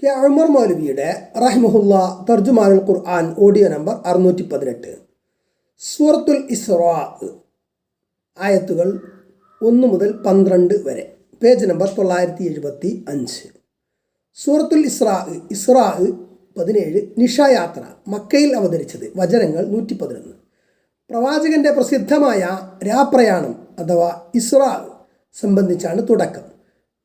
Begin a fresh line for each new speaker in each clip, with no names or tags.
K Umar മൗലവിയുടെ റഹിമഹുല്ല തർജുമാനുൽ ഖുർആൻ audio number 618. സൂറത്തുൽ ഇസ്റാ ആയത്തുകൾ 1 മുതൽ 12 വരെ, പേജ് നമ്പർ 975. സൂറത്തുൽ ഇസ്റാ 17, നിഷായാത്ര, മക്കയിൽ അവതരിച്ചത്. വചനങ്ങൾ 111. പ്രവാചകന്റെ പ്രസിദ്ധമായ രാപ്രയാണം അഥവാ ഇസ്റാ സംബന്ധിച്ചാണ് തുടക്കം.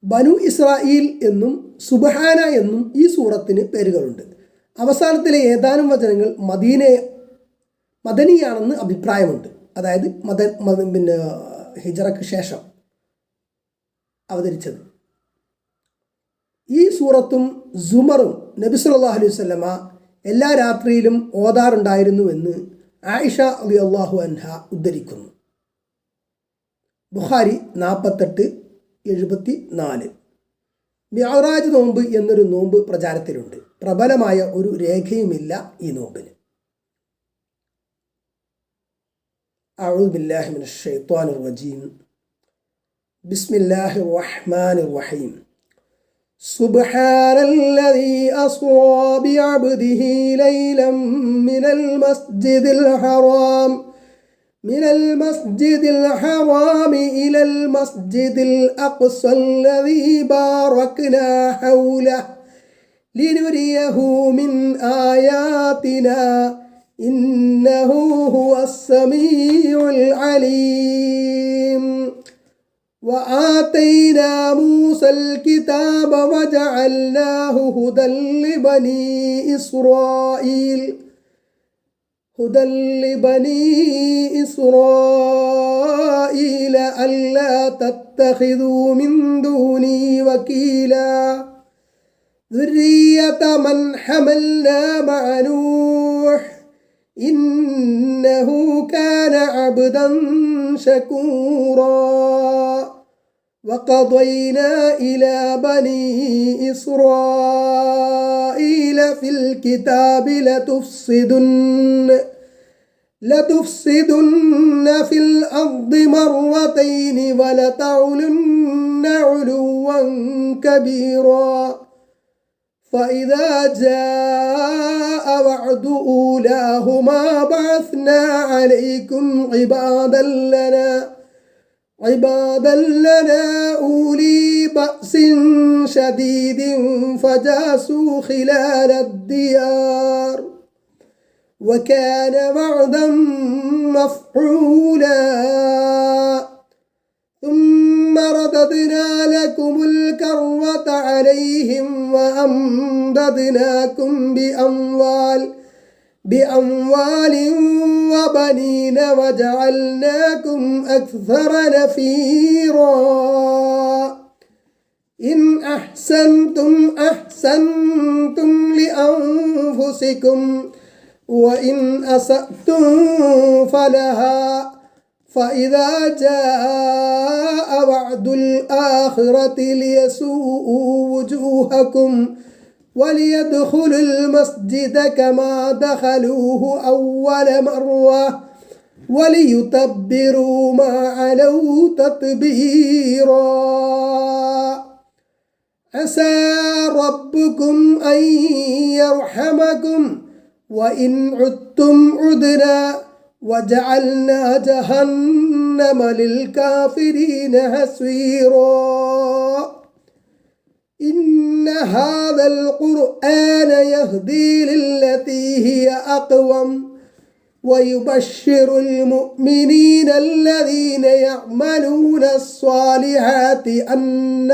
ബനു ഇസ്രായീൽ എന്നും സുബ്ഹാന എന്നും ഈ സൂറത്തിന് പേരുകളുണ്ട്. അവസാനത്തിലെ ഏതാനും വചനങ്ങൾ മദനിയാണെന്ന് അഭിപ്രായമുണ്ട്. അതായത് ഹിജറയ്ക്ക് ശേഷം അവതരിച്ചത്. ഈ സൂറത്തും സുമറും നബി സല്ലല്ലാഹു അലൈഹി വസല്ലമ എല്ലാ രാത്രിയിലും ഓതാറുണ്ടായിരുന്നുവെന്ന് ആയിഷ റളിയല്ലാഹു അൻഹ ഉദ്ധരിക്കുന്നു. ബുഖാരി 48-74. മിഅ്റാജ് നോമ്പ് എന്നൊരു നോമ്പ് പ്രചാരത്തിലുണ്ട്. പ്രബലമായ ഒരു രേഖയുമില്ല ഈ നോമ്പിന്. അഊദു ബില്ലാഹി മിനശ് ശൈത്വാനിർ റജീം. ബിസ്മില്ലാഹിർ റഹ്മാനിർ റഹീം. സുബ്ഹാനല്ലദീ അസ്റാ ബിഅബ്ദിഹി ലൈലൻ മിനൽ مسجد الحرام إلى المسجد الأقصى الذي باركنا حوله لنريه من آياتنا إنه هو السميع العليم. وآتينا موسى الكتاب وجعلناه هدى لبني إسرائيل ألا تتخذوا من دوني وكيلا ذرية من حملنا مع نوح إنه كان عبدا شكورا. وقضينا إلى بني إسرائيل في الكتاب لتفسدن في الأرض مرتين ولتعلن علوا كبيرا. فإذا جاء وعد أولاهما بعثنا عليكم عبادا لنا أولي بأس شديد فجاسوا خلال الديار وكان وعدا مفعولا. ثم رددنا لكم الكرة عليهم وأمددناكم بأموال وبنين وجعلناكم أكثر نفيرا. إن أحسنتم لأنفسكم وإن أسأتم فلها. فإذا جاء وعد الآخرة ليسوءوا وجوهكم وليدخلوا المسجد كما دخلوه أول مرة وليتبروا ما علوا تتبيرا. عسى ربكم أن يرحمكم وإن عدتم عدنا وجعلنا جهنم للكافرين حصيرا. إن هذا القرآن يهدي للتي هي أقوم ويبشر المؤمنين الذين يعملون الصالحات أن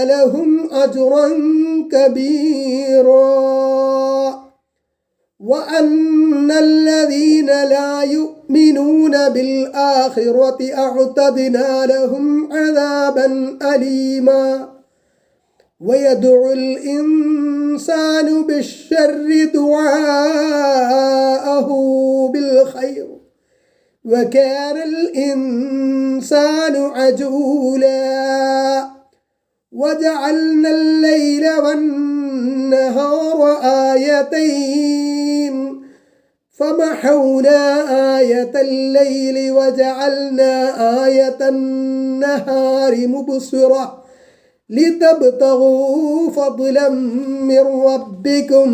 لهم أجرا كبيرا. وأن الذين لا يؤمنون بالآخرة أعتدنا لهم عذابا أليما. ويدعو الإنسان بالشر دعاءه بالخير وكان الإنسان عجولا. وجعلنا الليل والنهار آيتين فمحونا آية الليل وجعلنا آية النهار مبصرة لتبتغوا فضلا من ربكم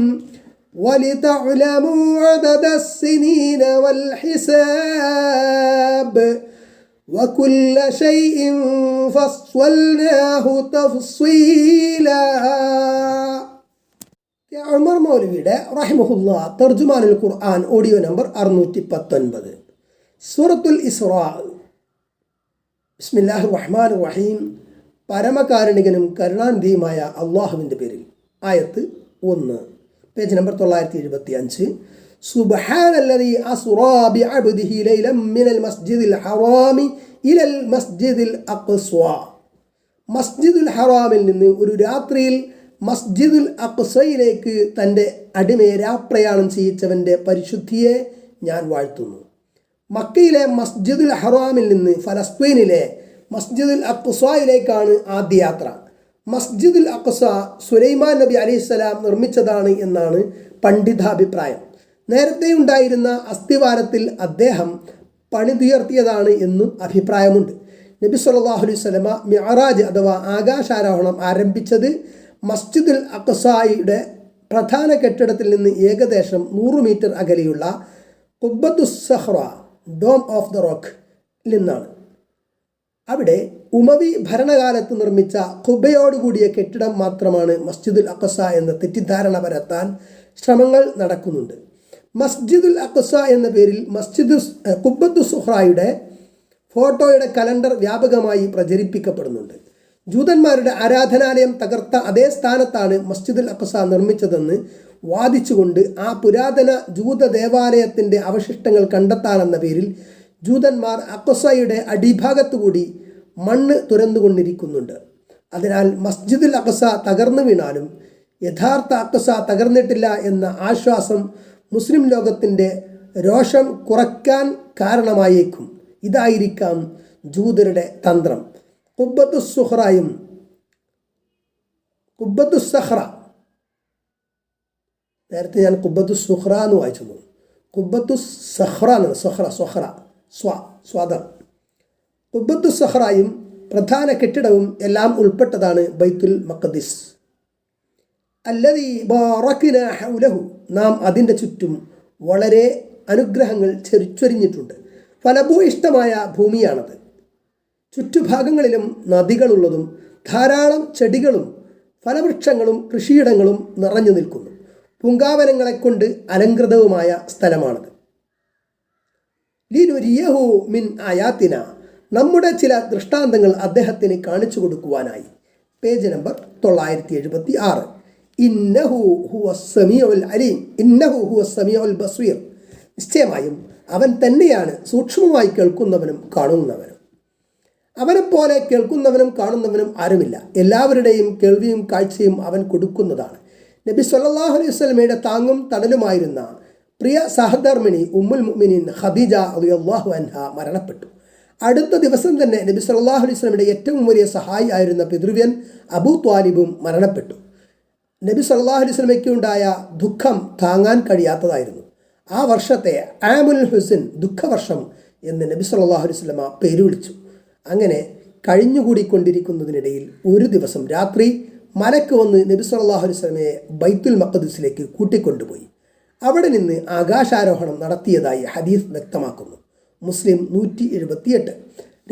ولتعلموا عدد السنين والحساب وكل شيء فصلناه تفصيلا. ഉമർ മൗലവിയുടെ റഹിമഹുല്ലാ തർജുമാനുൽ ഖുർആൻ ഓഡിയോ നമ്പർ 619. സൂറത്തുൽ ഇസ്റാ. ബിസ്മില്ലാഹിർ റഹ്മാനിർ റഹീം. പരമകാരുണികനും കരുണാനിധിയുമായ അള്ളാഹുവിൻ്റെ പേരിൽ. ആയത്ത് 1, പേജ് നമ്പർ 975. സുബ്ഹാനല്ലദീ അസ്റാ ബിഅബ്ദിഹി ലൈലൻ മിനൽ മസ്ജിദിൽ ഹറാമി ഇലൽ മസ്ജിദിൽ അഖ്സാ. മസ്ജിദുൽ ഹറാമിൽ നിന്ന് ഒരു രാത്രിയിൽ മസ്ജിദുൽ അഖ്സയിലേക്ക് തൻ്റെ അടിമയെ രാപ്രയാണം ചെയ്യിച്ചവൻ്റെ പരിശുദ്ധിയെ ഞാൻ വാഴ്ത്തുന്നു. മക്കയിലെ മസ്ജിദുൽ ഹറാമിൽ നിന്ന് ഫലസ്തീനിലെ മസ്ജിദുൽ അഖ്സയിലേക്കാണ് ആദ്യ യാത്ര. മസ്ജിദുൽ അഖ്സ സുലൈമാൻ നബി അലൈഹിസ്സലാം നിർമ്മിച്ചതാണ് എന്നാണ് പണ്ഡിതാഭിപ്രായം. നേരത്തെ ഉണ്ടായിരുന്ന അസ്ഥിവാരത്തിൽ അദ്ദേഹം പണിതുയർത്തിയതാണ് എന്നും അഭിപ്രായമുണ്ട്. നബി സല്ലല്ലാഹു അലൈഹി വസല്ലമ മിഅറാജ് അഥവാ ആകാശാരോഹണം ആരംഭിച്ചത് മസ്ജിദുൽ അഖ്സയുടെ പ്രധാന കെട്ടിടത്തിൽ നിന്ന് ഏകദേശം 100 മീറ്റർ അകലെയുള്ള ഖുബ്ബത്തുസ് സഖ്റ, ഡോം ഓഫ് ദ റോക്ക് നിന്നാണ്. അവിടെ ഉമവി ഭരണകാലത്ത് നിർമ്മിച്ച ഖുബയോടുകൂടിയ കെട്ടിടം മാത്രമാണ് മസ്ജിദുൽ അഖ്സ എന്ന തെറ്റിദ്ധാരണ പരത്താൻ ശ്രമങ്ങൾ നടക്കുന്നുണ്ട്. മസ്ജിദുൽ അഖ്സ എന്ന പേരിൽ ഖുബ്ബത്തു സുഹ്റയുടെ ഫോട്ടോയുടെ കലണ്ടർ വ്യാപകമായി പ്രചരിപ്പിക്കപ്പെടുന്നുണ്ട്. ജൂതന്മാരുടെ ആരാധനാലയം തകർത്ത അതേ സ്ഥാനത്താണ് മസ്ജിദുൽ അഖ്സ നിർമ്മിച്ചതെന്ന് വാദിച്ചുകൊണ്ട് ആ പുരാതന ജൂത ദേവാലയത്തിൻ്റെ അവശിഷ്ടങ്ങൾ കണ്ടെത്താനെന്ന പേരിൽ ജൂതന്മാർ അഖ്സയുടെ അടിഭാഗത്തുകൂടി മണ്ണ് തുരന്നുകൊണ്ടിരിക്കുന്നുണ്ട്. അതിനാൽ മസ്ജിദുൽ അഖ്സ തകർന്നു വീണാലും യഥാർത്ഥ അഖ്സ തകർന്നിട്ടില്ല എന്ന ആശ്വാസം മുസ്ലിം ലോകത്തിൻ്റെ രോഷം കുറയ്ക്കാൻ കാരണമായേക്കും. ഇതായിരിക്കാം ജൂതരുടെ തന്ത്രം. ഖുബ്ബത്തുസ് സുഹ്റയും ഖുബ്ബത്തുസ് സഖ്റ, നേരത്തെ ഞാൻ ഖുബ്ബത്തുസ് സുഹ്റ എന്ന് വായിച്ചു. ഖുബ്ബത്തുസ് സഖ്റ എന്നാണ്. സ്വാദം. ഖുബ്ബത്തുസ് സഖ്റയും പ്രധാന കെട്ടിടവും എല്ലാം ഉൾപ്പെട്ടതാണ് ബൈത്തുൽ മഖ്ദിസ്. അല്ലദീ ബാറക്നാ ഹൗലഹു, നാം അതിൻ്റെ ചുറ്റും വളരെ അനുഗ്രഹങ്ങൾ ചൊരിഞ്ഞിട്ടുണ്ട്. ഫലഭൂയിഷ്ടമായ ഭൂമിയാണത്. ചുറ്റുഭാഗങ്ങളിലും നദികളുള്ളതും ധാരാളം ചെടികളും ഫലവൃക്ഷങ്ങളും കൃഷിയിടങ്ങളും നിറഞ്ഞു നിൽക്കുന്നു. പൂങ്കാവനങ്ങളെക്കൊണ്ട് അലങ്കൃതവുമായ സ്ഥലമാണത്. ലിനുരിയഹു മിൻ ആയാത്തിന, നമ്മുടെ ചില ദൃഷ്ടാന്തങ്ങൾ അദ്ദേഹത്തിന് കാണിച്ചു കൊടുക്കുവാനായി. Page number 976. ഇന്നഹു ഹുവസ് സമീഉൽ അലീം, ഇന്നഹു ഹുവസ് സമീഉൽ ബസ്വീർ, നിശ്ചയമായും അവൻ തന്നെയാണ് സൂക്ഷ്മമായി കേൾക്കുന്നവനും കാണുന്നവനും. അവനെപ്പോലെ കേൾക്കുന്നവനും കാണുന്നവനും ആരുമില്ല. എല്ലാവരുടെയും കേൾവിയും കാഴ്ചയും അവൻ കൊടുക്കുന്നതാണ്. നബി സല്ലല്ലാഹു അലൈഹി വസല്ലമയുടെ താങ്ങും തണലുമായിരുന്ന പ്രിയ സഹധർമ്മിണി ഉമ്മുൽ മുഅ്മിനീൻ ഖദീജ റളിയല്ലാഹു അൻഹ മരണപ്പെട്ടു. അടുത്ത ദിവസം തന്നെ നബി സല്ലല്ലാഹു അലൈഹി വസല്ലമയുടെ ഏറ്റവും വലിയ സഹായി ആയിരുന്ന പിതൃവ്യൻ അബൂ ത്വാലിബും മരണപ്പെട്ടു. നബി സല്ലല്ലാഹു അലൈഹി വസല്ലമയ്ക്ക് ഉണ്ടായ ദുഃഖം താങ്ങാൻ കഴിയാത്തതായിരുന്നു. ആ വർഷത്തെ ആമുൽ ഹുസ്ൻ, ദുഃഖവർഷം എന്ന് നബി സല്ലല്ലാഹു അലൈഹി വസല്ലമ പേര് വിളിച്ചു. അങ്ങനെ കഴിഞ്ഞുകൂടിക്കൊണ്ടിരിക്കുന്നതിനിടയിൽ ഒരു ദിവസം രാത്രി മലക്ക് വന്ന് നബി സല്ലല്ലാഹു അലൈഹി വസല്ലമയെ ബൈത്തുൽ മഖ്ദിസിലേക്ക് കൂട്ടിക്കൊണ്ടുപോയി. അവിടെ നിന്ന് ആകാശാരോഹണം നടത്തിയതായി ഹദീസ് വ്യക്തമാക്കുന്നു. മുസ്ലിം 178.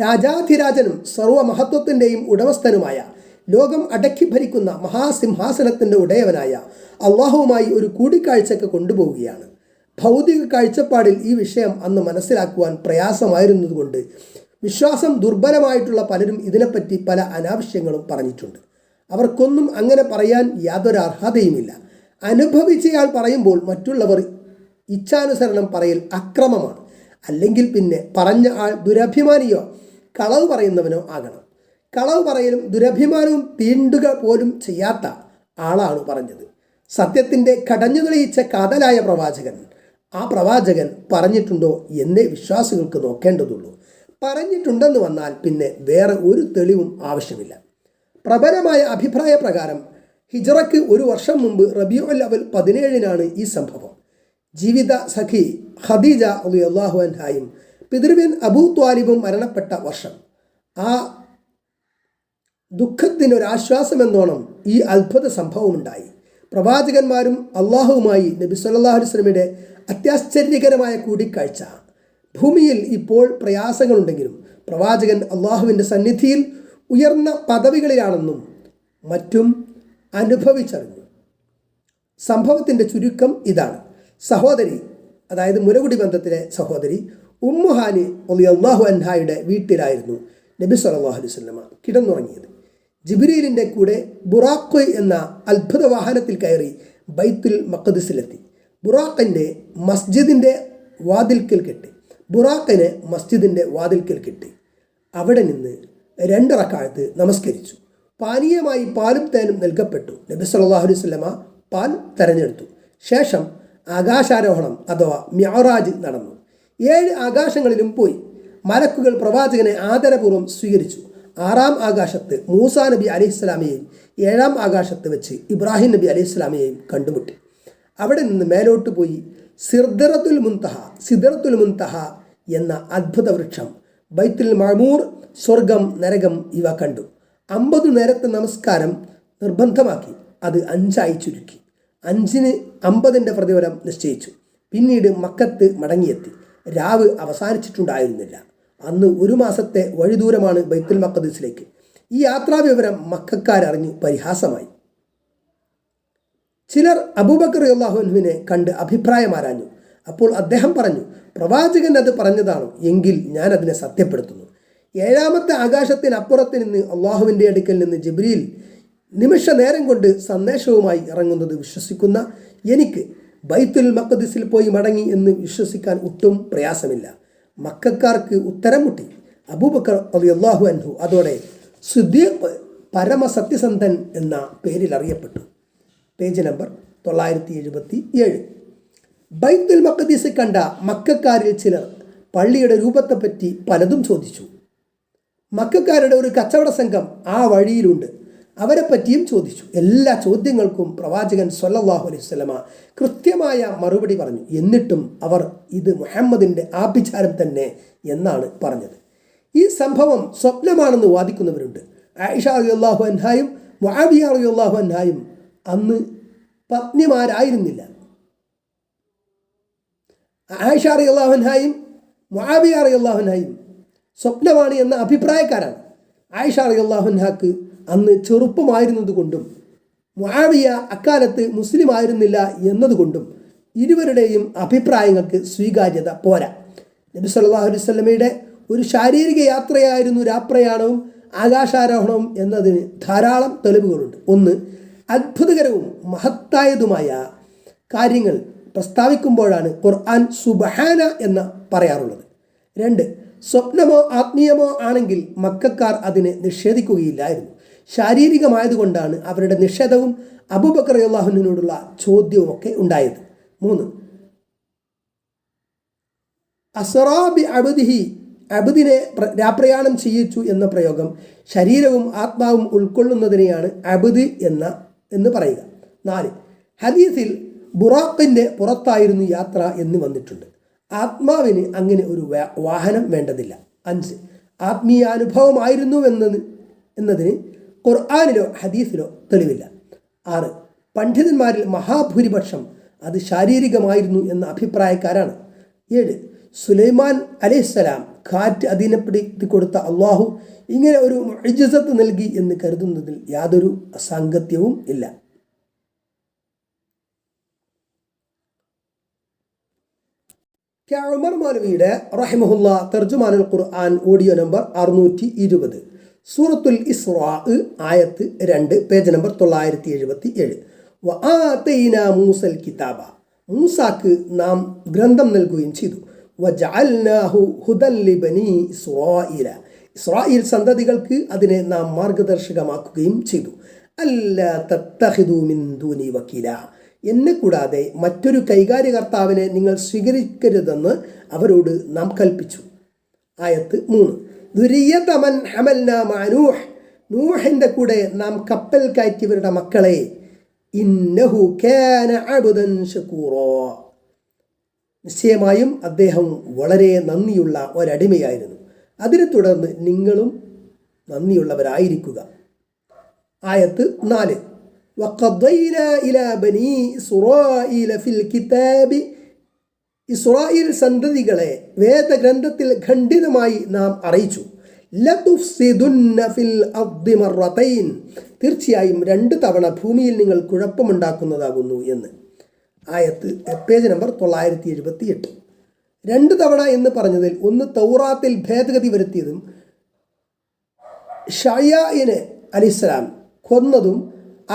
രാജാധിരാജനും സർവമഹത്വത്തിൻ്റെയും ഉടമസ്ഥനുമായ ലോകം അടക്കി ഭരിക്കുന്ന മഹാസിംഹാസനത്തിൻ്റെ ഉടയവനായ അള്ളാഹുവുമായി ഒരു കൂടിക്കാഴ്ചയ്ക്ക് കൊണ്ടുപോവുകയാണ്. ഭൗതിക കാഴ്ചപ്പാടിൽ ഈ വിഷയം അന്ന് മനസ്സിലാക്കുവാൻ പ്രയാസമായിരുന്നതുകൊണ്ട് വിശ്വാസം ദുർബലമായിട്ടുള്ള പലരും ഇതിനെപ്പറ്റി പല അനാവശ്യങ്ങളും പറഞ്ഞിട്ടുണ്ട്. അവർക്കൊന്നും അങ്ങനെ പറയാൻ യാതൊരു അർഹതയുമില്ല. അനുഭവിച്ചയാൾ പറയുമ്പോൾ മറ്റുള്ളവർ ഇച്ഛാനുസരണം പറയൽ അക്രമമാണ്. അല്ലെങ്കിൽ പിന്നെ പറഞ്ഞ ആൾ ദുരഭിമാനിയോ കളവ് പറയുന്നവനോ ആകണം. കളവ് പറയലും ദുരഭിമാനവും തീണ്ടുക പോലും ചെയ്യാത്ത ആളാണ് പറഞ്ഞത്. സത്യത്തിൻ്റെ കടഞ്ഞു തെളിയിച്ച കാതലായ പ്രവാചകൻ, ആ പ്രവാചകൻ പറഞ്ഞിട്ടുണ്ടോ എന്നേ വിശ്വാസികൾക്ക് നോക്കേണ്ടതുള്ളൂ. പറഞ്ഞിട്ടുണ്ടെന്ന് വന്നാൽ പിന്നെ വേറെ ഒരു തെളിവും ആവശ്യമില്ല. പ്രബലമായ അഭിപ്രായ പ്രകാരം ഹിജ്റയ്ക്ക് 1 വർഷം മുമ്പ് റബീഉൽ അവൽ 17-നാണ് ഈ സംഭവം. ജീവിത സഖി ഖദീജ റളിയല്ലാഹു അൻഹായും പിതൃവ്യൻ അബൂ ത്വാലിബും മരണപ്പെട്ട വർഷം. ആ ദുഃഖത്തിനൊരാശ്വാസമെന്നോണം ഈ അത്ഭുത സംഭവമുണ്ടായി. പ്രവാചകന്മാരും അള്ളാഹുവുമായി നബി സല്ലല്ലാഹു അലൈഹി വസല്ലമയുടെ അത്യാശ്ചര്യകരമായ കൂടിക്കാഴ്ച. ഭൂമിയിൽ ഇപ്പോൾ പ്രയാസങ്ങളുണ്ടെങ്കിലും പ്രവാചകൻ അള്ളാഹുവിൻ്റെ സന്നിധിയിൽ ഉയർന്ന പദവികളിലാണെന്നും മറ്റും അനുഭവിച്ചറിഞ്ഞു. സംഭവത്തിൻ്റെ ചുരുക്കം ഇതാണ്. സഹോദരി, അതായത് മുലകുടി ബന്ധത്തിലെ സഹോദരി ഉമ്മുഹാനി റളിയല്ലാഹു അൻഹായുടെ വീട്ടിലായിരുന്നു നബി സല്ലല്ലാഹു അലൈഹി വസല്ലമ കിടന്നുറങ്ങിയത്. ജിബ്രീലിൻ്റെ കൂടെ ബുറാഖ് എന്ന അത്ഭുത വാഹനത്തിൽ കയറി ബൈത്തുൽ മഖ്ദിസിലെത്തി. ബുറാഖിനെ മസ്ജിദിൻ്റെ വാതിൽക്കൽ കെട്ടി അവിടെ നിന്ന് 2 റക്അത്ത് നമസ്കരിച്ചു. പാനീയമായി പാലും തേനും നൽകപ്പെട്ടു. നബി സല്ലല്ലാഹു അലൈഹി വസല്ലമ പാൽ തെരഞ്ഞെടുത്തു. ശേഷം ആകാശാരോഹണം അഥവാ മിഅ്റാജ് നടന്നു. 7 ആകാശങ്ങളിലും പോയി. മലക്കുകൾ പ്രവാചകനെ ആദരപൂർവ്വം സ്വീകരിച്ചു. 6-ാം ആകാശത്ത് മൂസാ നബി അലൈഹിസ്സലാമയെയും 7-ാം ആകാശത്ത് വെച്ച് ഇബ്രാഹിം നബി അലൈഹിസ്സലാമയെയും കണ്ടുമുട്ടി. അവിടെ നിന്ന് മേലോട്ട് പോയി സിദ്റത്തുൽ മുൻതഹ എന്ന അത്ഭുത വൃക്ഷം, ബൈത്തുൽ മഅമൂർ, സ്വർഗം, നരകം ഇവ കണ്ടു. 50 നേരത്തെ നമസ്കാരം നിർബന്ധമാക്കി. അത് 5 ചുരുക്കി. 5-ന് 50ൻ്റെ പ്രതിഫലം നിശ്ചയിച്ചു. പിന്നീട് മക്കത്ത് മടങ്ങിയെത്തി. രാവ് അവസാനിച്ചിട്ടുണ്ടായിരുന്നില്ല. അന്ന് 1 മാസത്തെ വഴിദൂരമാണ് ബൈത്തുൽ മഖ്ദിസിലേക്ക്. ഈ യാത്രാവിവരം മക്കക്കാരറിഞ്ഞു പരിഹാസമായി. ചിലർ അബൂബക്കർ റളിയല്ലാഹു അൻഹുവിനെ കണ്ട് അഭിപ്രായം ആരാഞ്ഞു. അപ്പോൾ അദ്ദേഹം പറഞ്ഞു, പ്രവാചകൻ അത് പറഞ്ഞതാണോ എങ്കിൽ ഞാൻ അതിനെ സത്യപ്പെടുത്തുന്നു. 7-ാമത്തെ ആകാശത്തിനപ്പുറത്ത് നിന്ന് അള്ളാഹുവിൻ്റെ അടുക്കൽ നിന്ന് ജിബ്രീൽ നിമിഷ നേരം കൊണ്ട് സന്ദേശവുമായി ഇറങ്ങുന്നത് വിശ്വസിക്കുന്ന എനിക്ക് ബൈത്തുൽ മഖ്ദിസിൽ പോയി മടങ്ങി എന്ന് വിശ്വസിക്കാൻ ഒട്ടും പ്രയാസമില്ല. മക്കക്കാർക്ക് ഉത്തരം മുട്ടി. അബൂബക്കർ റളിയല്ലാഹു അൻഹു അതോടെ സിദ്ദീഖ്, പരമസത്യസന്ധൻ എന്ന പേരിൽ അറിയപ്പെട്ടു. Page number 977. ബൈത്തുൽ മഖ്ദിസ് കണ്ട മക്കക്കാരിൽ ചിലർ പള്ളിയുടെ രൂപത്തെപ്പറ്റി പലതും ചോദിച്ചു. മക്കക്കാരുടെ ഒരു കച്ചവട സംഘം ആ വഴിയിലുണ്ട്. അവരെ പറ്റിയും ചോദിച്ചു. എല്ലാ ചോദ്യങ്ങൾക്കും പ്രവാചകൻ സ്വല്ലല്ലാഹു അലൈഹി വസല്ലമ കൃത്യമായ മറുപടി പറഞ്ഞു. എന്നിട്ടും അവർ ഇത് മുഹമ്മദിൻ്റെ ആഭിചാരം തന്നെ എന്നാണ് പറഞ്ഞത്. ഈ സംഭവം സ്വപ്നമാണെന്ന് വാദിക്കുന്നവരുണ്ട്. ആയിഷ റളിയല്ലാഹു അൻഹായും മുആവിയ റളിയല്ലാഹു അൻഹായും അന്ന് പത്നിമാരായിരുന്നില്ല. ആയിഷ റളിയല്ലാഹു അൻഹായും മുആവിയ റളിയല്ലാഹു അൻഹായും സ്വപ്നമാണ് എന്ന അഭിപ്രായക്കാരാണ്. ആയിഷ റളിയല്ലാഹു അൻഹാക്ക് അന്ന് ചെറുപ്പമായിരുന്നത് കൊണ്ടും മുആവിയ അക്കാലത്ത് മുസ്ലിം ആയിരുന്നില്ല എന്നതുകൊണ്ടും ഇരുവരുടെയും അഭിപ്രായങ്ങൾക്ക് സ്വീകാര്യത പോരാ. നബി സല്ലല്ലാഹു അലൈഹി വസല്ലമയുടെ ഒരു ശാരീരിക യാത്രയായിരുന്നു രാപ്രയാണവും ആകാശാരോഹണവും എന്നതിന് ധാരാളം തെളിവുകളുണ്ട്. 1. അത്ഭുതകരവും മഹത്തായതുമായ കാര്യങ്ങൾ പ്രസ്താവിക്കുമ്പോഴാണ് ഖുർആൻ സുബ്ഹാന എന്ന് പറയാറുള്ളത്. 2. സ്വപ്നമോ ആത്മീയമോ ആണെങ്കിൽ മക്കക്കാർ അതിനെ നിഷേധിക്കുകയില്ലായിരുന്നു. ശാരീരികമായതുകൊണ്ടാണ് അവരുടെ നിഷേധവും അബൂബക്കർ റളിയല്ലാഹു അൻഹുവിനോടുള്ള ചോദ്യവുമൊക്കെ ഉണ്ടായത്. 3. അസ്റാ ബി അബ്ദിഹി, അബ്ദിനെ രാപ്രയാണം ചെയ്യിച്ചു എന്ന പ്രയോഗം ശരീരവും ആത്മാവും ഉൾക്കൊള്ളുന്നതിനെയാണ് അബ്ദ് എന്ന് പറയുക. 4. ഹദീസിൽ ബുറാഖിൻ്റെ പുറത്തായിരുന്നു യാത്ര എന്ന് വന്നിട്ടുണ്ട്. ആത്മാവിന് അങ്ങനെ ഒരു വാഹനം വേണ്ടതില്ല. 5. ആത്മീയാനുഭവമായിരുന്നു എന്നതിന് ഖുർആനിലോ ഹദീസിലോ തെളിവില്ല. 6. പണ്ഡിതന്മാരിൽ മഹാഭൂരിപക്ഷം അത് ശാരീരികമായിരുന്നു എന്ന അഭിപ്രായക്കാരാണ്. 7. സുലൈമാൻ അലൈഹിസ്സലാം കാറ്റ് അധീനപ്പെടുത്തി കൊടുത്ത അള്ളാഹു ഇങ്ങനെ ഒരു മുഅ്ജിസത്ത് നൽകി എന്ന് കരുതുന്നതിൽ യാതൊരു അസാംഗത്യവും ഇല്ല. ഉമർ മൗലവിയുടെ റഹിമഹുല്ലാ തർജുമാനുൽ ഖുർആൻ ഓഡിയോ നമ്പർ 620, സൂറത്തുൽ ഇസ്റാ ആയത്ത് 2, പേജ് നമ്പർ 977. വആതൈനാ മൂസൽ കിതാബ, മൂസാക്ക് നാം ഗ്രന്ഥം നൽകുകയും ചെയ്തു. വജഅൽനാഹു ഹുദൻ ലിബനി ഇസ്രായീല, ഇസ്രായേൽ സന്തതികൾക്ക് അതിനെ നാം മാർഗദർശകമാക്കുകയും ചെയ്തു. അല്ലാ തത്തഖിദു മിൻ ദൂനി വക്കീല, എന്നെ കൂടാതെ മറ്റൊരു കൈകാര്യകർത്താവിനെ നിങ്ങൾ സ്വീകരിക്കരുതെന്ന് അവരോട് നാം കൽപ്പിച്ചു. ആയത്ത് 3. ദുരിയത മൻ ഹമൽനാ മഅ നൂഹ്, നൂഹിൻ്റെ കൂടെ നാം കപ്പൽ കയറ്റിയവരുടെ മക്കളെ. ഇന്നഹു കാന അബ്ദൻ ശകൂറാ, നിശ്ചയമായും അദ്ദേഹം വളരെ നന്ദിയുള്ള ഒരടിമയായിരുന്നു. അതിനെ തുടർന്ന് നിങ്ങളും നന്ദിയുള്ളവരായിരിക്കുക. ആയത്ത് 4. وَقَضَّيْنَا إِلَى بَنِي إِسْرَائِيلَ فِي الْكِتَابِ ഇസ്രായേൽ സന്തതികളെ വേദഗ്രന്ഥത്തിൽ ഖണ്ഡിതമായി നാം അറിയിച്ചു. ലതുഫ്സിദുന്ന ഫിൽ അർദി മർറതൈൻ, തീർച്ചയായും 2 തവണ ഭൂമിയിൽ നിങ്ങൾ കുഴപ്പമുണ്ടാക്കുന്നതാകുന്നു എന്ന്. ആയത്ത് പേജ് നമ്പർ 978. 2 തവണ എന്ന് പറഞ്ഞതിൽ ഒന്ന് തൗറാത്തിൽ ഭേദഗതി വരുത്തിയതും ഷയായിന് അലൈഹിസ്സലാം കൊന്നതും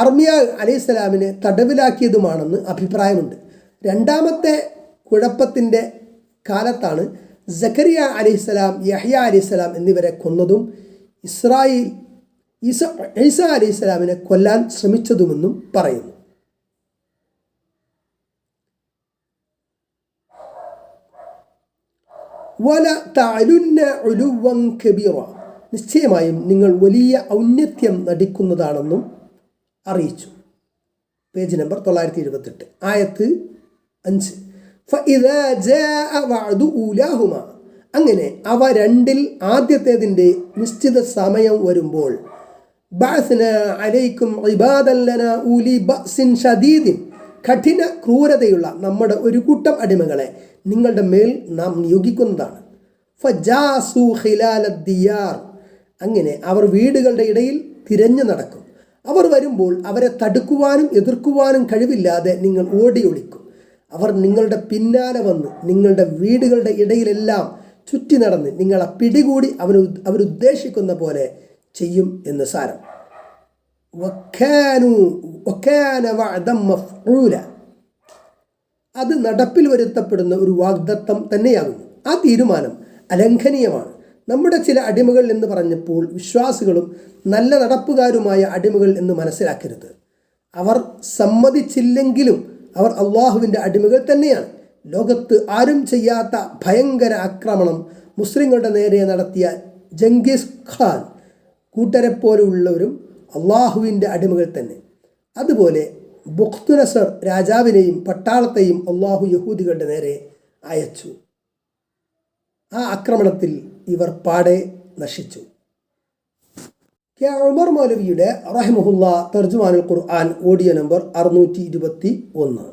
അർമിയ അലൈഹിസ്സലാമിനെ തടവിലാക്കിയതുമാണെന്ന് അഭിപ്രായമുണ്ട്. രണ്ടാമത്തെ കുഴപ്പത്തിൻ്റെ കാലത്താണ് സക്കരിയ അലൈഹിസ്സലാം, യഹ്യ അലൈഹിസ്സലാം എന്നിവരെ കൊന്നതും ഈസ അലൈഹിസ്സലാമിനെ കൊല്ലാൻ ശ്രമിച്ചതുമെന്നും പറയുന്നു. വല തഅലുന്ന ഉലുവൻ കബീറ, നിശ്ചയമായും നിങ്ങൾ വലിയ ഔന്നത്യം നടിക്കുന്നതാണെന്നും അറിയിച്ചു. Page number 978. ആയത്ത് 5. ഫഇദാ ജാഅ വഅദു ഊലാഹുമാ, അങ്ങനെ അവ രണ്ടിൽ ആദ്യത്തേതിൻ്റെ നിശ്ചിത സമയം വരുമ്പോൾ ബഅസ്നാ അലൈക്കും ഇബാദൻ ലനാ ഊലി ബഅസിൻ ശദീദിൻ, കഠിന ക്രൂരതയുള്ള നമ്മുടെ ഒരു കൂട്ടം അടിമകളെ നിങ്ങളുടെ മേൽ നാം നിയോഗിക്കുന്നതാണ്. ഫജാസു ഖിലാല ദിയാർ, അങ്ങനെ അവർ വീടുകളുടെ ഇടയിൽ തിരഞ്ഞു നടക്കും. അവർ വരുമ്പോൾ അവരെ തടുക്കുവാനും എതിർക്കുവാനും കഴിവില്ലാതെ നിങ്ങൾ ഓടി ഒളിക്കും. അവർ നിങ്ങളുടെ പിന്നാലെ വന്ന് നിങ്ങളുടെ വീടുകളുടെ ഇടയിലെല്ലാം ചുറ്റി നടന്ന് നിങ്ങളെ പിടികൂടി അവരുദ്ദേശിക്കുന്ന പോലെ ചെയ്യും എന്ന് സാരം. അത് നടപ്പിൽ വരുത്തപ്പെടുന്ന ഒരു വാഗ്ദത്തം തന്നെയാകുന്നു. ആ തീരുമാനം അലംഘനീയമാണ്. നമ്മുടെ ചില അടിമകൾ എന്ന് പറഞ്ഞപ്പോൾ വിശ്വാസികളും നല്ല നടപ്പുകാരുമായ അടിമകൾ എന്ന് മനസ്സിലാക്കരുത്. അവർ സമ്മതിച്ചില്ലെങ്കിലും അവർ അള്ളാഹുവിൻ്റെ അടിമകൾ തന്നെയാണ്. ലോകത്ത് ആരും ചെയ്യാത്ത ഭയങ്കര ആക്രമണം മുസ്ലിങ്ങളുടെ നേരെ നടത്തിയ ജംഗീസ് ഖാൻ കൂട്ടരെപ്പോലുള്ളവരും അള്ളാഹുവിൻ്റെ അടിമകൾ തന്നെ. അതുപോലെ ബുഖ്തുനസർ രാജാവിനെയും പട്ടാളത്തെയും അള്ളാഹു യഹൂദികളുടെ നേരെ അയച്ചു. ആ ആക്രമണത്തിൽ ഇവർ പാടെ നശിച്ചു. ഉമർ മൗലവിയുടെ റഹിമഹുല്ലാ തർജുമാനുൽ ഖുർആൻ ഓഡിയോ നമ്പർ 621,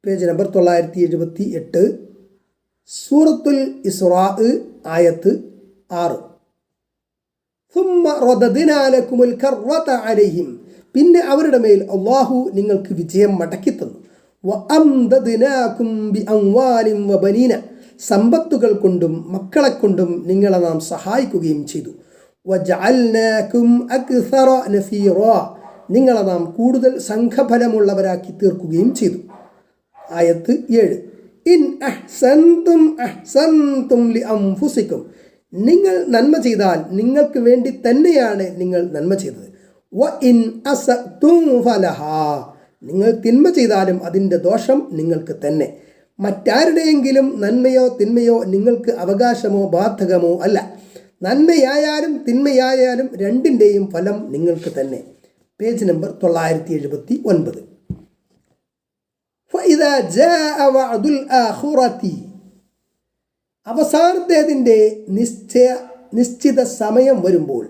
പേജ് നമ്പർ 978, സൂറത്തുൽ ഇസ്രാ ആയത്ത് 6. ثم رددنا لكم الكرة عليهم, പിന്നെ അവരുടെ മേൽ അള്ളാഹു നിങ്ങൾക്ക് വിജയം മടക്കിത്തന്നു. വഅംദദ്നാകും ബിഅംവാലിൻ വബനീന, സമ്പത്തുകൾ കൊണ്ടും മക്കളെ കൊണ്ടും നിങ്ങളെ നാം സഹായിക്കുകയും ചെയ്തു. വജഅൽനാകും അക്സറ നഫീറ, നിങ്ങളെ നാം കൂടുതൽ സംഘഫലമുള്ളവരാക്കി തീർക്കുകയും ചെയ്തു. ആയത്ത് 7. ഇൻ അഹ്സൻതും അഹ്സൻതും ലിഅൻഫുസികും, നിങ്ങൾ നന്മ ചെയ്താൽ നിങ്ങൾക്ക് വേണ്ടി തന്നെയാണ് നിങ്ങൾ നന്മ ചെയ്തത്. വ ഇൻ അസഅ്തും ഫലഹാ, നിങ്ങൾ തിന്മ ചെയ്താലും അതിൻ്റെ ദോഷം നിങ്ങൾക്ക് തന്നെ. മറ്റാരുടെയെങ്കിലും നന്മയോ തിന്മയോ നിങ്ങൾക്ക് അവകാശമോ ബാധകമോ അല്ല. നന്മയായാലും തിന്മയായാലും രണ്ടിൻ്റെയും ഫലം നിങ്ങൾക്ക് തന്നെ. Page number 979. ഫഇദാ ജാഅ വഅദുൽ ആഖിറതി, അവസാനത്തേതിൻ്റെ നിശ്ചിത സമയം വരുമ്പോൾ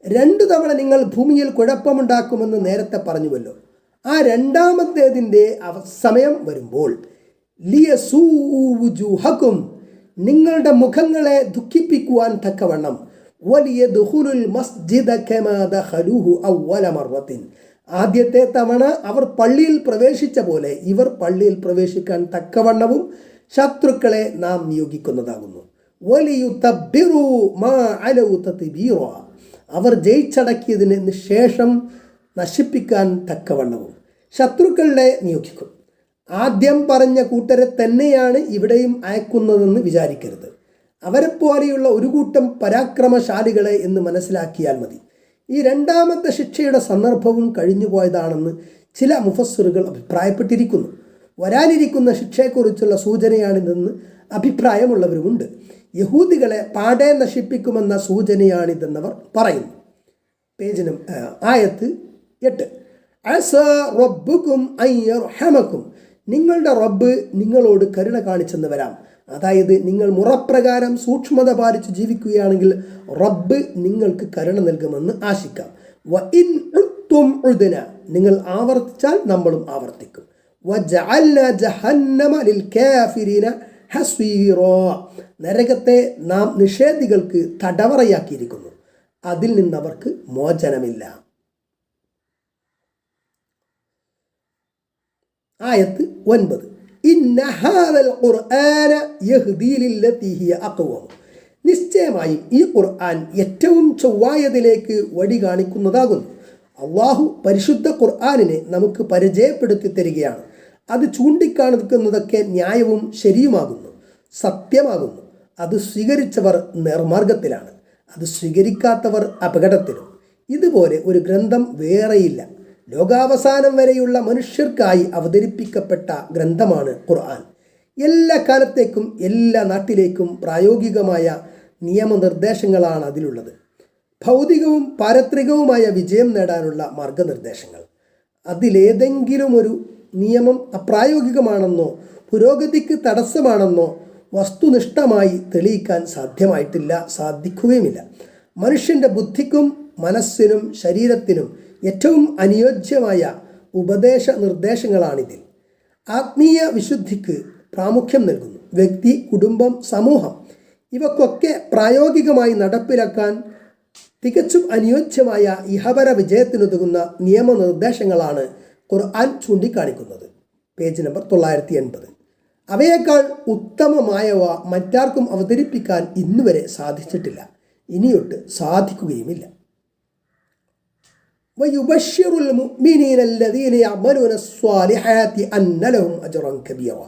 2 തവണ നിങ്ങൾ ഭൂമിയിൽ കുഴപ്പമുണ്ടാക്കുമെന്ന് നേരത്തെ പറഞ്ഞുവല്ലോ. ആ രണ്ടാമത്തേതിൻ്റെ സമയം വരുമ്പോൾ ലിയസൂഉ വുജൂഹകും, നിങ്ങളുടെ മുഖങ്ങളെ ദുഃഖിപ്പിക്കുവാൻ തക്കവണ്ണം വലിയദ്ഖുലുൽ മസ്ജിദ കമാ ദഖലുഹു അവ്വല മർറത്തിൻ, ആദ്യത്തെ തവണ അവർ പള്ളിയിൽ പ്രവേശിച്ച പോലെ ഇവർ പള്ളിയിൽ പ്രവേശിക്കാൻ തക്കവണ്ണവും ശത്രുക്കളെ നാം നിയോഗിക്കുന്നതാകുന്നു. വലിയുതബ്ബിറു മാ അലൗ തത്ബീറ, അവർ ജയിച്ചടക്കിയതിന് ശേഷം നശിപ്പിക്കാൻ തക്കവണ്ണവും ശത്രുക്കളെ നിയോഗിക്കും. ആദ്യം പറഞ്ഞ കൂട്ടരെ തന്നെയാണ് ഇവിടെയും അയക്കുന്നതെന്ന് വിചാരിക്കരുത്. അവരെപ്പോലെയുള്ള ഒരു കൂട്ടം പരാക്രമശാലികളെ എന്ന് മനസ്സിലാക്കിയാൽ മതി. ഈ രണ്ടാമത്തെ ശിക്ഷയുടെ സന്ദർഭവും കഴിഞ്ഞുപോയതാണെന്ന് ചില മുഫസ്സിറുകൾ അഭിപ്രായപ്പെട്ടിരിക്കുന്നു. വരാനിരിക്കുന്ന ശിക്ഷയെക്കുറിച്ചുള്ള സൂചനയാണിതെന്ന് അഭിപ്രായമുള്ളവരുമുണ്ട്. യഹൂദികളെ പാടെ നശിപ്പിക്കുമെന്ന സൂചനയാണിതെന്നവർ പറയുന്നു. പേജിനും ആയത്ത് 8. അസാ റബ്ബുക്കും അൻ യർഹമക്കും, നിങ്ങളുടെ റബ്ബ് നിങ്ങളോട് കരുണ കാണിച്ചെന്ന് വരാം. അതായത് നിങ്ങൾ മുറപ്രകാരം സൂക്ഷ്മത പാലിച്ച് ജീവിക്കുകയാണെങ്കിൽ റബ്ബ് നിങ്ങൾക്ക് കരുണ നൽകുമെന്ന് ആശിക്കാം. വ ഇൻ ഉദ്തും ഉദ്ന, നിങ്ങൾ ആവർത്തിച്ചാൽ നമ്മളും ആവർത്തിക്കും. വജഅൽനാ ജഹന്നമ ലിൽ കാഫിരീന ഹസ്വീറാ, നരകത്തെ നാം നിഷേധികൾക്ക് തടവറയാക്കിയിരിക്കുന്നു, അതിൽ നിന്നവർക്ക് മോചനമില്ല. ആയത്ത് 9. ഇന്ന ഹാദൽ ഖുർആന യഹ്ദീ ലില്ലതീ ഹിയ അഖ്വം, നിശ്ചയമായും ഈ ഖുർആൻ ഏറ്റവും ചൊവ്വായതിലേക്ക് വഴി കാണിക്കുന്നതാകുന്നു. അള്ളാഹു പരിശുദ്ധ ഖുർആനിനെ നമുക്ക് പരിചയപ്പെടുത്തി തരികയാണ്. അത് ചൂണ്ടിക്കാണിക്കുന്നതൊക്കെ ന്യായവും ശരിയുമാകുന്നു, സത്യമാകുന്നു. അത് സ്വീകരിച്ചവർ നേർമാർഗത്തിലാണ്, അത് സ്വീകരിക്കാത്തവർ അപകടത്തിലും. ഇതുപോലെ ഒരു ഗ്രന്ഥം വേറെയില്ല. ലോകാവസാനം വരെയുള്ള മനുഷ്യർക്കായി അവതരിപ്പിക്കപ്പെട്ട ഗ്രന്ഥമാണ് ഖുർആൻ. എല്ലാ കാലത്തേക്കും എല്ലാ നാട്ടിലേക്കും പ്രായോഗികമായ നിയമനിർദ്ദേശങ്ങളാണ് അതിലുള്ളത്. ഭൗതികവും പാരത്രികവുമായ വിജയം നേടാനുള്ള മാർഗനിർദ്ദേശങ്ങൾ. അതിലേതെങ്കിലും ഒരു നിയമം അപ്രായോഗികമാണെന്നോ പുരോഗതിക്ക് തടസ്സമാണെന്നോ വസ്തുനിഷ്ഠമായി തെളിയിക്കാൻ സാധിക്കുകയുമില്ല. മനുഷ്യൻ്റെ ബുദ്ധിക്കും മനസ്സിനും ശരീരത്തിനും ഏറ്റവും അനുയോജ്യമായ ഉപദേശ നിർദ്ദേശങ്ങളാണിതിൽ. ആത്മീയ വിശുദ്ധിക്ക് പ്രാമുഖ്യം നൽകുന്നു. വ്യക്തി, കുടുംബം, സമൂഹം ഇവക്കൊക്കെ പ്രായോഗികമായി നടപ്പിലാക്കാൻ തികച്ചും അനുയോജ്യമായ ഇഹപര വിജയത്തിനുതകുന്ന നിയമനിർദ്ദേശങ്ങളാണ് ഖുർആൻ ചൂണ്ടിക്കാണിക്കുന്നത്. Page number 980. അവയേക്കാൾ ഉത്തമമായവ മറ്റാർക്കും അവതരിപ്പിക്കാൻ ഇന്നുവരെ സാധിച്ചിട്ടില്ല, ഇനിയൊട്ട് സാധിക്കുകയുമില്ല. വയുബശ്ശിറുൽ മുഅ്മിനീന അല്ലദീന യഅമലൂന സ്വാലിഹാത്തി അന്ന ലഹും അജ്റൻ കബീറ,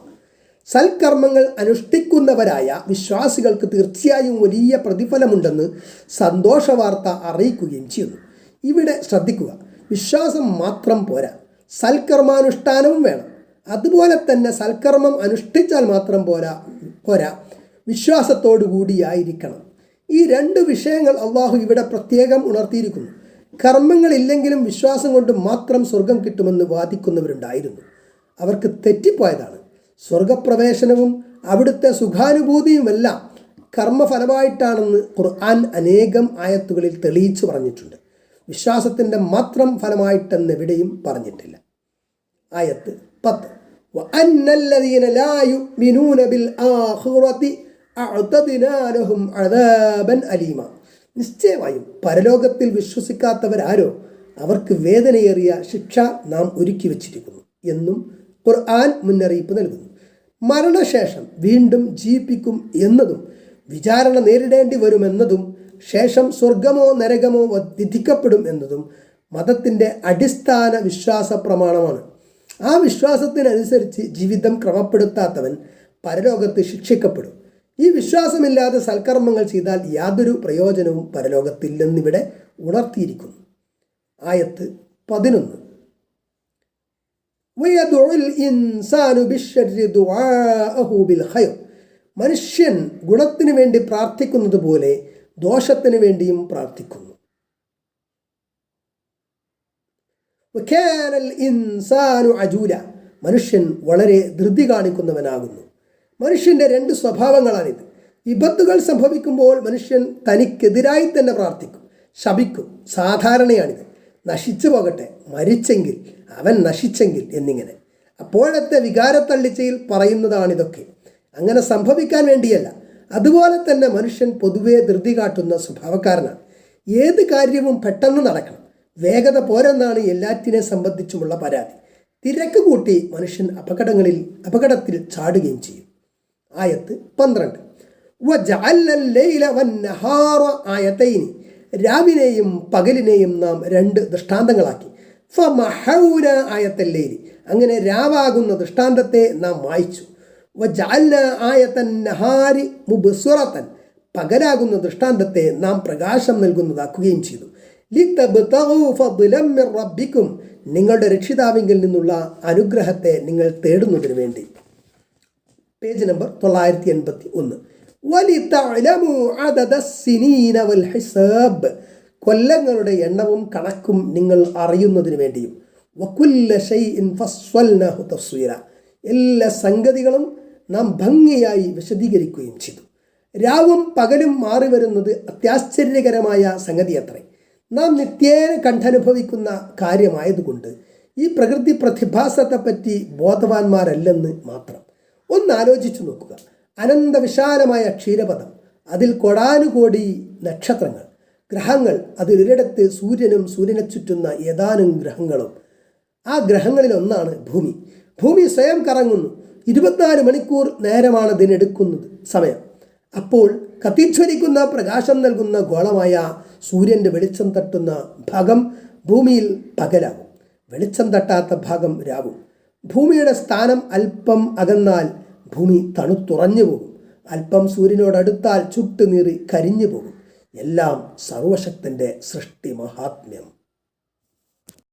സൽക്കർമ്മങ്ങൾ അനുഷ്ഠിക്കുന്നവരായ വിശ്വാസികൾക്ക് തീർച്ചയായും വലിയ പ്രതിഫലമുണ്ടെന്ന് സന്തോഷവാർത്ത അറിയിക്കുകയും ചെയ്യുന്നു. ഇവിടെ ശ്രദ്ധിക്കുക, വിശ്വാസം മാത്രം പോരാ, സൽക്കർമാനുഷ്ഠാനവും വേണം. അതുപോലെ തന്നെ സൽക്കർമ്മം അനുഷ്ഠിച്ചാൽ മാത്രം പോരാ, വിശ്വാസത്തോടു കൂടിയായിരിക്കണം. ഈ രണ്ട് വിഷയങ്ങൾ അള്ളാഹു ഇവിടെ പ്രത്യേകം ഉണർത്തിയിരിക്കുന്നു. കർമ്മങ്ങളില്ലെങ്കിലും വിശ്വാസം കൊണ്ട് മാത്രം സ്വർഗം കിട്ടുമെന്ന് വാദിക്കുന്നവരുണ്ടായിരുന്നു. അവർക്ക് തെറ്റിപ്പോയതാണ്. സ്വർഗപ്രവേശനവും അവിടുത്തെ സുഖാനുഭൂതിയുമെല്ലാം കർമ്മഫലമായിട്ടാണെന്ന് ഖുർആൻ അനേകം ആയത്തുകളിൽ തെളിയിച്ചു പറഞ്ഞിട്ടുണ്ട്. വിശ്വാസത്തിൻ്റെ മാത്രം ഫലമായിട്ടെന്നെവിടെയും പറഞ്ഞിട്ടില്ല. ആയത്ത് 10. വഅന്നല്ലദീന ലാ യുഅ്മിനൂന ബിൽ ആഖിറതി അഅ്തദ്നാ ലഹും അദാബൻ അലീമ, നിശ്ചയമായും പരലോകത്തിൽ വിശ്വസിക്കാത്തവരാരോ അവർക്ക് വേദനയേറിയ ശിക്ഷ നാം ഒരുക്കി വച്ചിരിക്കുന്നു എന്നും ഖുർആൻ മുന്നറിയിപ്പ് നൽകുന്നു. മരണശേഷം വീണ്ടും ജീവിപ്പിക്കും എന്നതും വിചാരണ നേരിടേണ്ടി വരുമെന്നതും ശേഷം സ്വർഗമോ നരകമോ വിധിക്കപ്പെടും എന്നതും മതത്തിൻ്റെ അടിസ്ഥാന വിശ്വാസ പ്രമാണമാണ്. ആ വിശ്വാസത്തിനനുസരിച്ച് ജീവിതം ക്രമപ്പെടുത്താത്തവൻ പരലോകത്ത് ശിക്ഷിക്കപ്പെടും. ഈ വിശ്വാസമില്ലാതെ സൽക്കർമ്മങ്ങൾ ചെയ്താൽ യാതൊരു പ്രയോജനവും പരലോകത്തില്ലെന്നിവിടെ ഉണർത്തിയിരിക്കുന്നു. ആയത്ത് 11. മനുഷ്യൻ ഗുണത്തിന് വേണ്ടി പ്രാർത്ഥിക്കുന്നത് പോലെ ദോഷത്തിന് വേണ്ടിയും പ്രാർത്ഥിക്കുന്നു. മനുഷ്യൻ വളരെ ധൃതി കാണിക്കുന്നവനാകുന്നു. മനുഷ്യൻ്റെ രണ്ട് സ്വഭാവങ്ങളാണിത്. വിപത്തുകൾ സംഭവിക്കുമ്പോൾ മനുഷ്യൻ തനിക്കെതിരായി തന്നെ പ്രാർത്ഥിക്കും, ശപിക്കും. സാധാരണയാണിത്. നശിച്ചു പോകട്ടെ, മരിച്ചെങ്കിൽ, അവൻ നശിച്ചെങ്കിൽ എന്നിങ്ങനെ. അപ്പോഴത്തെ വികാരത്തള്ളിച്ചയിൽ പറയുന്നതാണിതൊക്കെ. അങ്ങനെ സംഭവിക്കാൻ വേണ്ടിയല്ല. അതുപോലെ തന്നെ മനുഷ്യൻ പൊതുവെ ധൃതി കാട്ടുന്ന സ്വഭാവക്കാരനാണ്. ഏത് കാര്യവും പെട്ടെന്ന് നടക്കണം, വേഗത പോരെന്നാണ് എല്ലാറ്റിനെ സംബന്ധിച്ചുമുള്ള പരാതി. തിരക്ക് കൂട്ടി മനുഷ്യൻ അപകടത്തിൽ ചാടുകയും ചെയ്യും. ആയത്ത് 12. ആയത്തൈനി, രാവിനെയും പകലിനെയും നാം രണ്ട് ദൃഷ്ടാന്തങ്ങളാക്കി. ഫമഹൗന ആയത്തല്ലൈലി, അങ്ങനെ രാവാകുന്ന ദൃഷ്ടാന്തത്തെ നാം മായ്ച്ചു. വജഅൽന ആയത്തൻ നഹാരി മുബ്സിറതൻ, പകലാകുന്ന ദൃഷ്ടാന്തത്തെ നാം പ്രകാശം നൽകുന്നതാക്കുകയും ചെയ്തു. ലിതബ്തഗൂ ഫദ്ലൻ മിർ റബ്ബിക്കും, നിങ്ങളുടെ രക്ഷിതാവിങ്കിൽ നിന്നുള്ള അനുഗ്രഹത്തെ നിങ്ങൾ തേടുന്നതിന് വേണ്ടി. Page number 981. വലിതഅലമു അദദസ്സിനീന വൽ ഹിസാബ്, കൊല്ലങ്ങളുടെ എണ്ണവും കണക്കും നിങ്ങൾ അറിയുന്നതിന് വേണ്ടിയും. വകുല്ല ശൈഇൻ ഫസ്വൽനാഹു തഫ്സീല, എല്ലാ സംഗതികളും നാം ഭംഗിയായി വിശദീകരിക്കുകയും ചെയ്തു. രാവും പകലും മാറി വരുന്നത് അത്യാശ്ചര്യകരമായ സംഗതി അത്രേ. നാം നിത്യേന കണ്ടനുഭവിക്കുന്ന കാര്യമായതുകൊണ്ട് ഈ പ്രകൃതി പ്രതിഭാസത്തെപ്പറ്റി ബോധവാന്മാരല്ലെന്ന് മാത്രം. ഒന്ന് ആലോചിച്ചു നോക്കുക. അനന്തവിശാലമായ ക്ഷീരപഥം, അതിൽ കോടാനുകോടി നക്ഷത്രങ്ങൾ, ഗ്രഹങ്ങൾ, അതിലൊരിടത്ത് സൂര്യനും സൂര്യനെ ചുറ്റുന്ന ഏതാനും ഗ്രഹങ്ങളും. ആ ഗ്രഹങ്ങളിലൊന്നാണ് ഭൂമി. ഭൂമി സ്വയം കറങ്ങുന്നു. 24 മണിക്കൂർ നേരമാണ് ഇതിനെടുക്കുന്നത് സമയം. അപ്പോൾ കത്തിജ്വലിക്കുന്ന പ്രകാശം നൽകുന്ന ഗോളമായ സൂര്യൻ്റെ വെളിച്ചം തട്ടുന്ന ഭാഗം ഭൂമിയിൽ പകലാകും, വെളിച്ചം തട്ടാത്ത ഭാഗം രാവും. ഭൂമിയുടെ സ്ഥാനം അല്പം അകന്നാൽ ഭൂമി തണുത്തുറഞ്ഞു പോകും, അല്പം സൂര്യനോടടുത്താൽ ചുട്ടുനീറി കരിഞ്ഞു പോകും. എല്ലാം സർവശക്തൻ്റെ സൃഷ്ടി മഹാത്മ്യം.